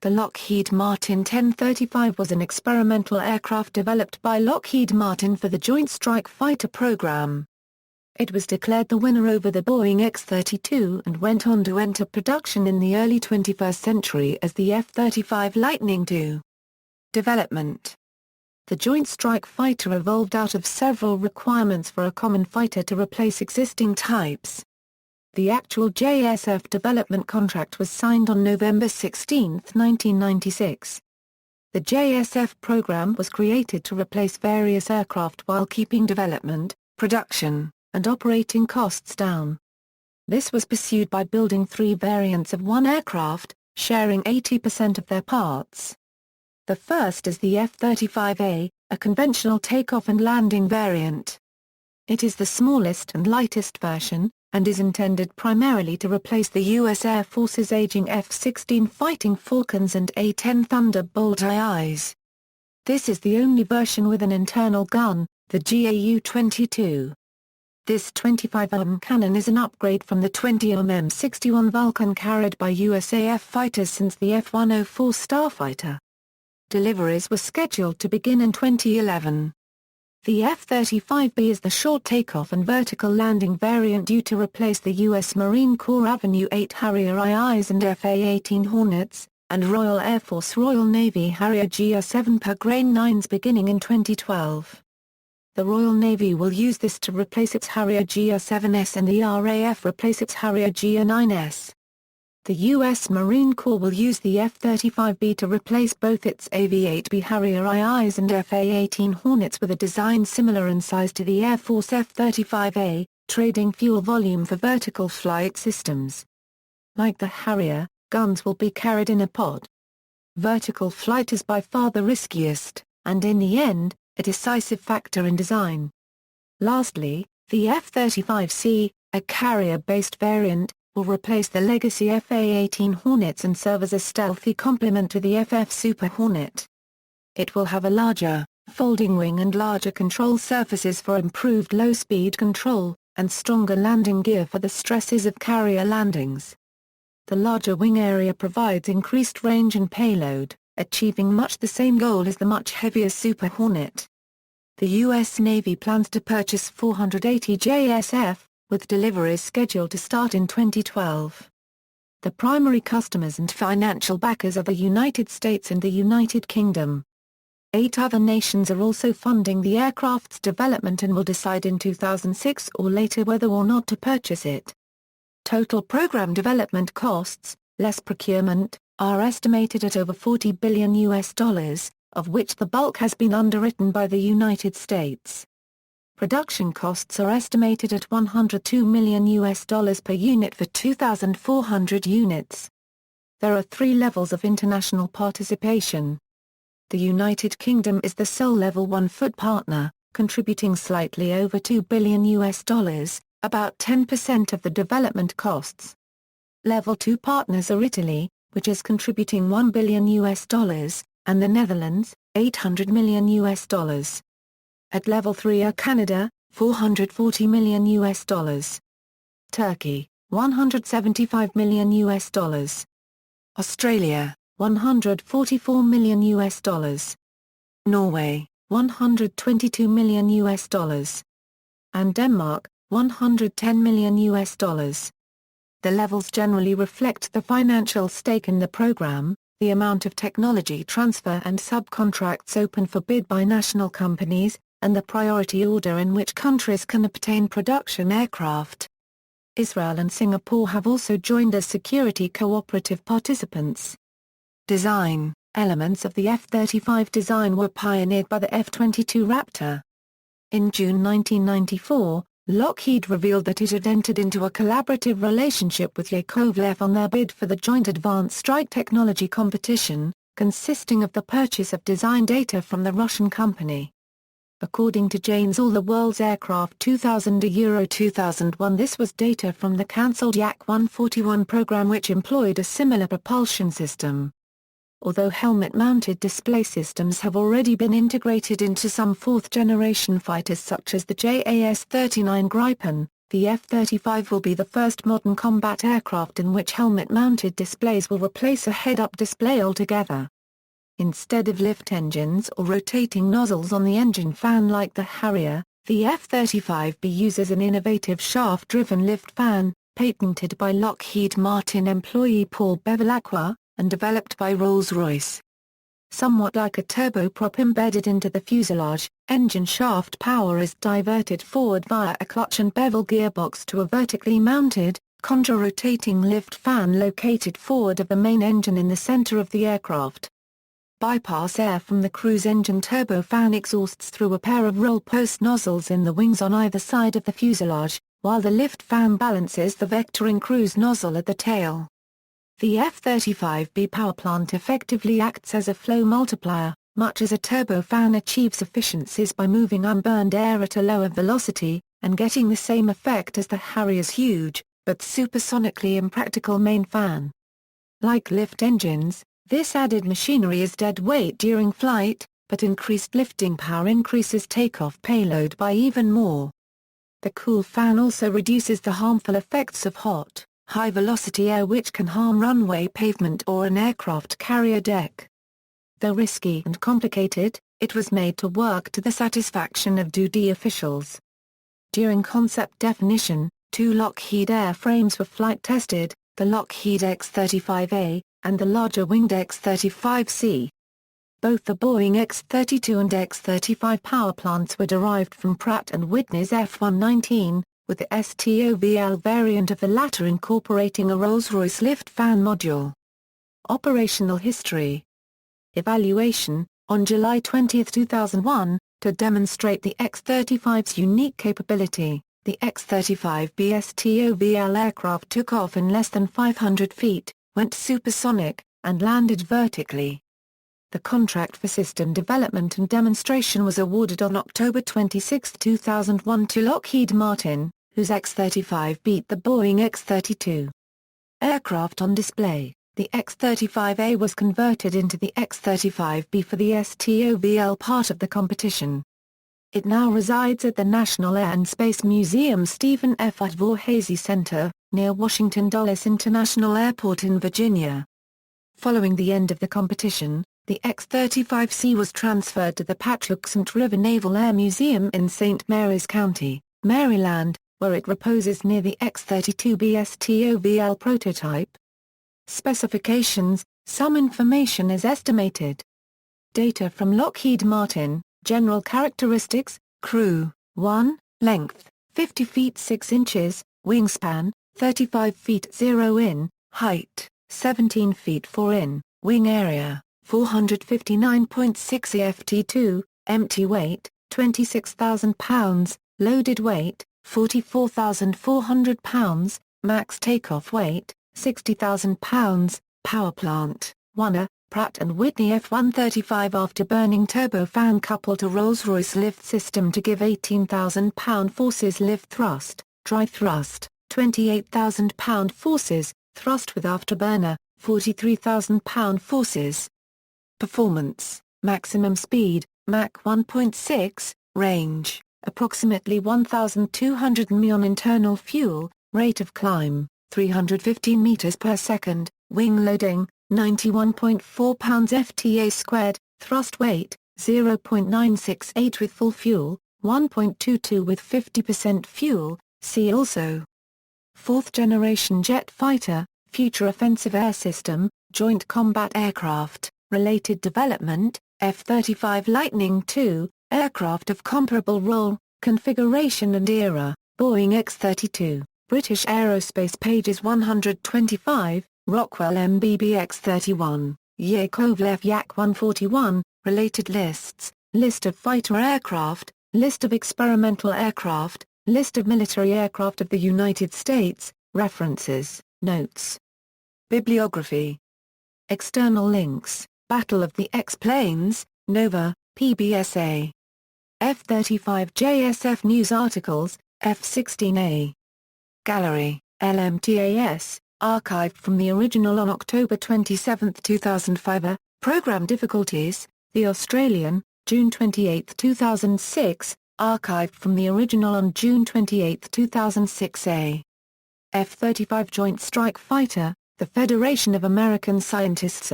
The Lockheed Martin X-35 was an experimental aircraft developed by Lockheed Martin for the Joint Strike Fighter program. It was declared the winner over the Boeing X-32 and went on to enter production in the early 21st century as the F-35 Lightning II. Development. The Joint Strike Fighter evolved out of several requirements for a common fighter to replace existing types. The actual JSF development contract was signed on November 16, 1996. The JSF program was created to replace various aircraft while keeping development, production, and operating costs down. This was pursued by building 3 variants of one aircraft, sharing 80% of their parts. The first is the F-35A, a conventional takeoff and landing variant. It is the smallest and lightest version, and is intended primarily to replace the U.S. Air Force's aging F-16 Fighting Falcons and A-10 Thunderbolt IIs. This is the only version with an internal gun, the GAU-22. This 25mm cannon is an upgrade from the 20mm M61 Vulcan carried by USAF fighters since the F-104 Starfighter. Deliveries were scheduled to begin in 2011. The F-35B is the short takeoff and vertical landing variant due to replace the U.S. Marine Corps Avenue 8 Harrier IIs and FA-18 Hornets, and Royal Air Force Royal Navy Harrier GR-7 per Grain 9s beginning in 2012. The Royal Navy will use this to replace its Harrier GR-7S and the RAF replace its Harrier GR-9S. The U.S. Marine Corps will use the F-35B to replace both its AV-8B Harrier IIs and FA-18 Hornets with a design similar in size to the Air Force F-35A, trading fuel volume for vertical flight systems. Like the Harrier, guns will be carried in a pod. Vertical flight is by far the riskiest, and in the end, a decisive factor in design. Lastly, the F-35C, a carrier-based variant, will replace the legacy FA-18 Hornets and serve as a stealthy complement to the FF Super Hornet. It will have a larger, folding wing and larger control surfaces for improved low-speed control, and stronger landing gear for the stresses of carrier landings. The larger wing area provides increased range and payload, achieving much the same goal as the much heavier Super Hornet. The U.S. Navy plans to purchase 480 JSF, with deliveries scheduled to start in 2012. The primary customers and financial backers are the United States and the United Kingdom. 8 other nations are also funding the aircraft's development and will decide in 2006 or later whether or not to purchase it. Total program development costs, less procurement, are estimated at over $40 billion, of which the bulk has been underwritten by the United States. Production costs are estimated at $102 million per unit for 2,400 units. There are 3 levels of international participation. The United Kingdom is the sole Level 1 foot partner, contributing slightly over $2 billion, about 10% of the development costs. Level 2 partners are Italy, which is contributing $1 billion, and the Netherlands, $800 million. At Level 3 are Canada, $440 million. Turkey, $175 million. Australia, $144 million. Norway, $122 million. And Denmark, $110 million. The levels generally reflect the financial stake in the program, the amount of technology transfer and subcontracts open for bid by national companies, and the priority order in which countries can obtain production aircraft. Israel and Singapore have also joined as security cooperative participants. Design. Elements of the F-35 design were pioneered by the F-22 Raptor. In June 1994, Lockheed revealed that it had entered into a collaborative relationship with Yakovlev on their bid for the Joint Advanced Strike Technology Competition, consisting of the purchase of design data from the Russian company. According to Jane's All the World's Aircraft 2000-2001, this was data from the cancelled Yak-141 program, which employed a similar propulsion system. Although helmet-mounted display systems have already been integrated into some fourth-generation fighters such as the JAS-39 Gripen, the F-35 will be the first modern combat aircraft in which helmet-mounted displays will replace a head-up display altogether. Instead of lift engines or rotating nozzles on the engine fan like the Harrier, the F-35B uses an innovative shaft-driven lift fan, patented by Lockheed Martin employee Paul Bevilacqua, and developed by Rolls-Royce. Somewhat like a turboprop embedded into the fuselage, engine shaft power is diverted forward via a clutch and bevel gearbox to a vertically mounted, contra-rotating lift fan located forward of the main engine in the center of the aircraft. Bypass air from the cruise engine turbofan exhausts through a pair of roll-post nozzles in the wings on either side of the fuselage, while the lift fan balances the vectoring cruise nozzle at the tail. The F-35B powerplant effectively acts as a flow multiplier, much as a turbofan achieves efficiencies by moving unburned air at a lower velocity, and getting the same effect as the Harrier's huge, but supersonically impractical main fan. Like lift engines, this added machinery is dead weight during flight, but increased lifting power increases takeoff payload by even more. The cool fan also reduces the harmful effects of hot, high-velocity air which can harm runway pavement or an aircraft carrier deck. Though risky and complicated, it was made to work to the satisfaction of DoD officials. During concept definition, two Lockheed airframes were flight tested, the Lockheed X-35A, and the larger winged X-35C. Both the Boeing X-32 and X-35 powerplants were derived from Pratt & Whitney's F-119, with the STOVL variant of the latter incorporating a Rolls-Royce lift fan module. Operational history. Evaluation. On July 20, 2001, to demonstrate the X-35's unique capability, the X-35B STOVL aircraft took off in less than 500 feet, went supersonic, and landed vertically. The contract for system development and demonstration was awarded on October 26, 2001 to Lockheed Martin, whose X-35 beat the Boeing X-32. Aircraft on display. The X-35A was converted into the X-35B for the STOVL part of the competition. It now resides at the National Air and Space Museum Stephen F. Udvar-Hazy Center, near Washington Dulles International Airport in Virginia. Following the end of the competition, the X-35C was transferred to the Patuxent River Naval Air Museum in St. Mary's County, Maryland, where it reposes near the X-32B STOVL prototype. Specifications. Some information is estimated. Data from Lockheed Martin. General characteristics. Crew. 1. Length, 50 feet 6 inches, wingspan, 35 feet 0 in, height, 17 feet 4 in, wing area, 459.6 EFT2, empty weight, 26,000 pounds, loaded weight, 44,400 pounds, max takeoff weight, 60,000 pounds, powerplant, 1 Pratt & Whitney F-135 afterburning turbofan coupled to Rolls-Royce lift system to give 18,000 pound forces lift thrust, dry thrust, 28,000 pound forces, thrust with afterburner, 43,000 pound forces. Performance, maximum speed, Mach 1.6, range, approximately 1,200 mi on internal fuel, rate of climb, 315 meters per second, wing loading, 91.4 pounds FTA squared, thrust weight, 0.968 with full fuel, 1.22 with 50% fuel, see also. Fourth generation jet fighter, future offensive air system, joint combat aircraft, related development, F-35 Lightning II, aircraft of comparable role, configuration and era, Boeing X-32, British Aerospace pages 125, Rockwell MBB X-31, Yakovlev Yak-141, related lists, list of fighter aircraft, list of experimental aircraft, list of military aircraft of the United States, references, notes. Bibliography. External links, Battle of the X-Planes, Nova, PBSA. F-35 JSF News articles, F-16A. Gallery, LMTAS, archived from the original on October 27, 2005. Program difficulties, The Australian, June 28, 2006, Archived from the original on June 28, 2006. A. F-35 Joint Strike Fighter, the Federation of American Scientists.